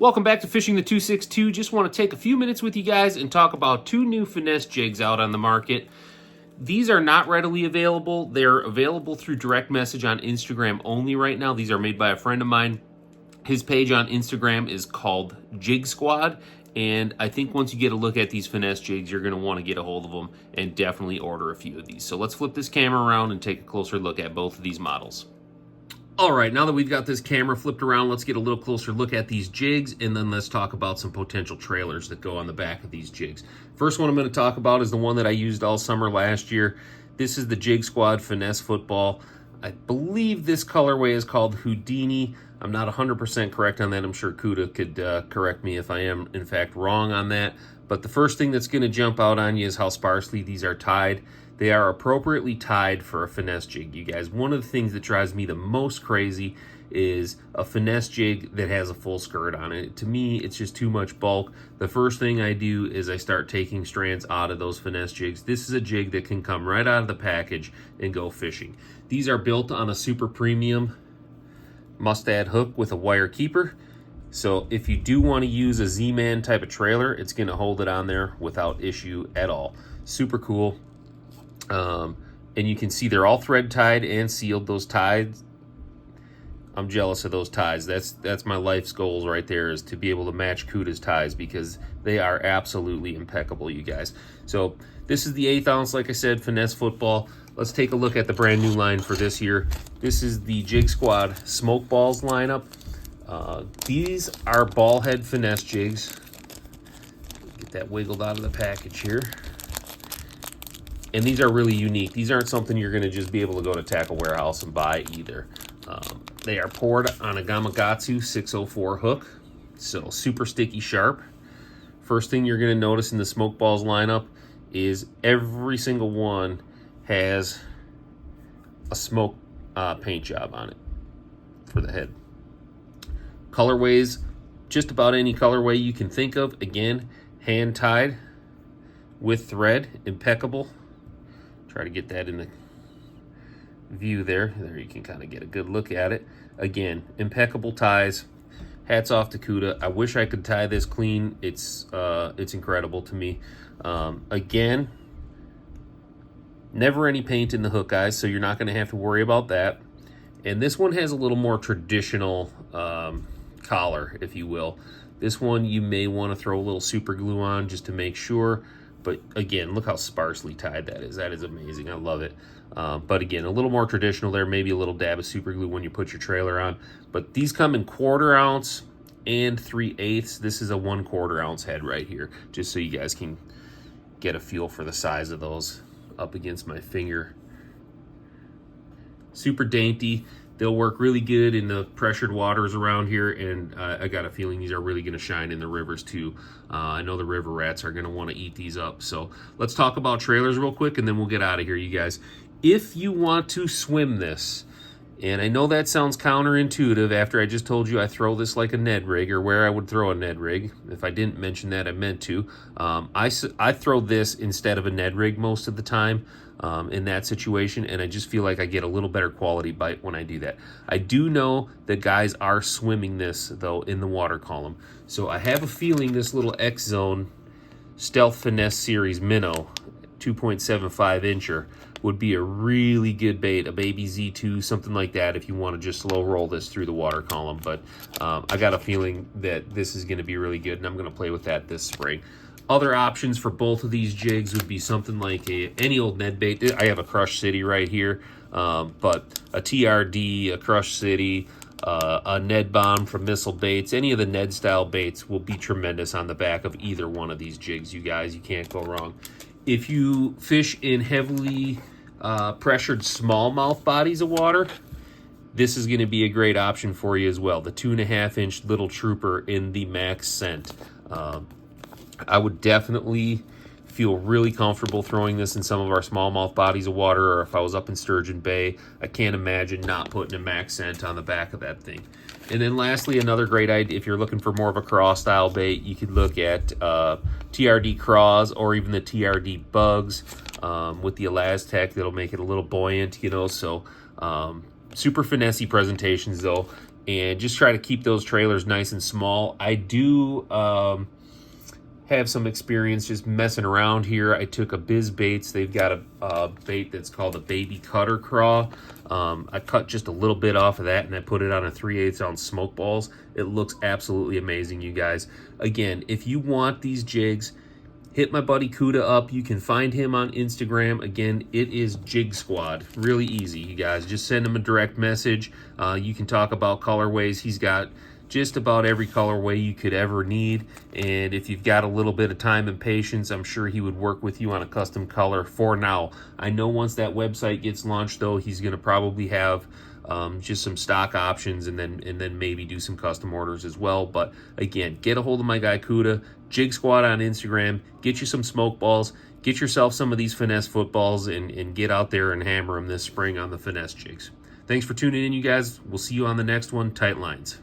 Welcome back to Fishing the 262. Just want to take a few minutes with you guys and talk about two new Finesse jigs out on the market. These are not readily available. They're available through direct message on Instagram only right now. These are made by a friend of mine. His page on Instagram is called Jigsquad, and I think once you get a look at these Finesse jigs, you're going to want to get a hold of them and definitely order a few of these. So let's flip this camera around and take a closer look at both of these models. All right, now that we've got this camera flipped around, let's get a little closer look at these jigs, and then let's talk about some potential trailers that go on the back of these jigs. First one I'm going to talk about is the one that I used all summer last year. This is the Jigsquad Finesse Football. I believe this colorway is called Houdini. I'm not 100% correct on that. I'm sure Kuda could correct me if I am, in fact, wrong on that. But the first thing that's going to jump out on you is how sparsely these are tied. They are appropriately tied for a finesse jig, you guys. One of the things that drives me the most crazy is a finesse jig that has a full skirt on it. To me, it's just too much bulk. The first thing I do is I start taking strands out of those finesse jigs. This is a jig that can come right out of the package and go fishing. These are built on a super premium mustad hook with a wire keeper. So if you do want to use a Z-Man type of trailer, it's going to hold it on there without issue at all. Super cool. And you can see they're all thread tied and sealed. Those ties, I'm jealous of those ties. That's my life's goals right there, is to be able to match Kuda's ties, because they are absolutely impeccable, you guys. So this is the 1/8 ounce, like I said, Finesse Football. Let's take a look at the brand new line for this year. This is the Jigsquad Smoke Balls lineup. These are ball head finesse jigs. Get that wiggled out of the package here. And these are really unique. These aren't something you're going to just be able to go to Tackle Warehouse and buy either. They are poured on a Gamakatsu 604 hook, so super sticky sharp. First thing you're going to notice in the Smoke Balls lineup is every single one has a smoke paint job on it for the head. Colorways, just about any colorway you can think of. Again, hand tied with thread, impeccable. Try to get that in the view there. There you can kind of get a good look at it. Again, impeccable ties. Hats off to Kuda. I wish I could tie this clean. It's incredible to me. Again, never any paint in the hook, guys, so you're not going to have to worry about that. And this one has a little more traditional collar, if you will. This one you may want to throw a little super glue on just to make sure. But again, look how sparsely tied that is. That is amazing. I love it. But again, a little more traditional there. Maybe a little dab of super glue when you put your trailer on. But these come in 1/4 ounce and 3/8. This is a 1/4 ounce head right here, just so you guys can get a feel for the size of those up against my finger. Super dainty. They'll work really good in the pressured waters around here, and I got a feeling these are really going to shine in the rivers too. I know the river rats are going to want to eat these up. So let's talk about trailers real quick, and then we'll get out of here, you guys. If you want to swim this, and I know that sounds counterintuitive after I just told you I throw this like a Ned rig, or where I would throw a Ned rig. If I didn't mention that, I meant to. I throw this instead of a Ned rig most of the time in that situation, and I just feel like I get a little better quality bite when I do that. I do know that guys are swimming this, though, in the water column. So I have a feeling this little X-Zone Stealth Finesse Series Minnow 2.75 incher would be a really good bait, a baby Z2, something like that, if you want to just slow roll this through the water column. But I got a feeling that this is going to be really good, and I'm going to play with that this spring. Other options for both of these jigs would be something like any old Ned bait. I have a Crush City right here, but a TRD, a Crush City, a Ned Bomb from Missile Baits, any of the Ned style baits will be tremendous on the back of either one of these jigs, you guys. You can't go wrong. If you fish in heavily pressured smallmouth bodies of water, this is going to be a great option for you as well. The 2.5 inch Little Trooper in the Max Scent. I would definitely feel really comfortable throwing this in some of our smallmouth bodies of water, or if I was up in Sturgeon Bay, I can't imagine not putting a Max Scent on the back of that thing. And then lastly, another great idea, if you're looking for more of a craw style bait, you could look at TRD craws or even the TRD bugs with the Elastec. That'll make it a little buoyant, you know. So super finessey presentations though. and just try to keep those trailers nice and small. I do have some experience just messing around here. I took a Biz Baits. They've got a bait that's called a baby cutter craw. I cut just a little bit off of that and I put it on a 3/8 ounce smoke balls. It looks absolutely amazing, you guys. Again, if you want these jigs, hit my buddy Kuda up. You can find him on Instagram. Again, it is Jigsquad. Really easy, you guys. Just send him a direct message. You can talk about colorways. He's got just about every colorway you could ever need. And if you've got a little bit of time and patience, I'm sure he would work with you on a custom color for now. I know once that website gets launched, though, he's going to probably have just some stock options and then maybe do some custom orders as well. But again, get a hold of my guy Kuda, Jigsquad on Instagram, get you some smoke balls, get yourself some of these Finesse footballs, and get out there and hammer them this spring on the Finesse jigs. Thanks for tuning in, you guys. We'll see you on the next one. Tight lines.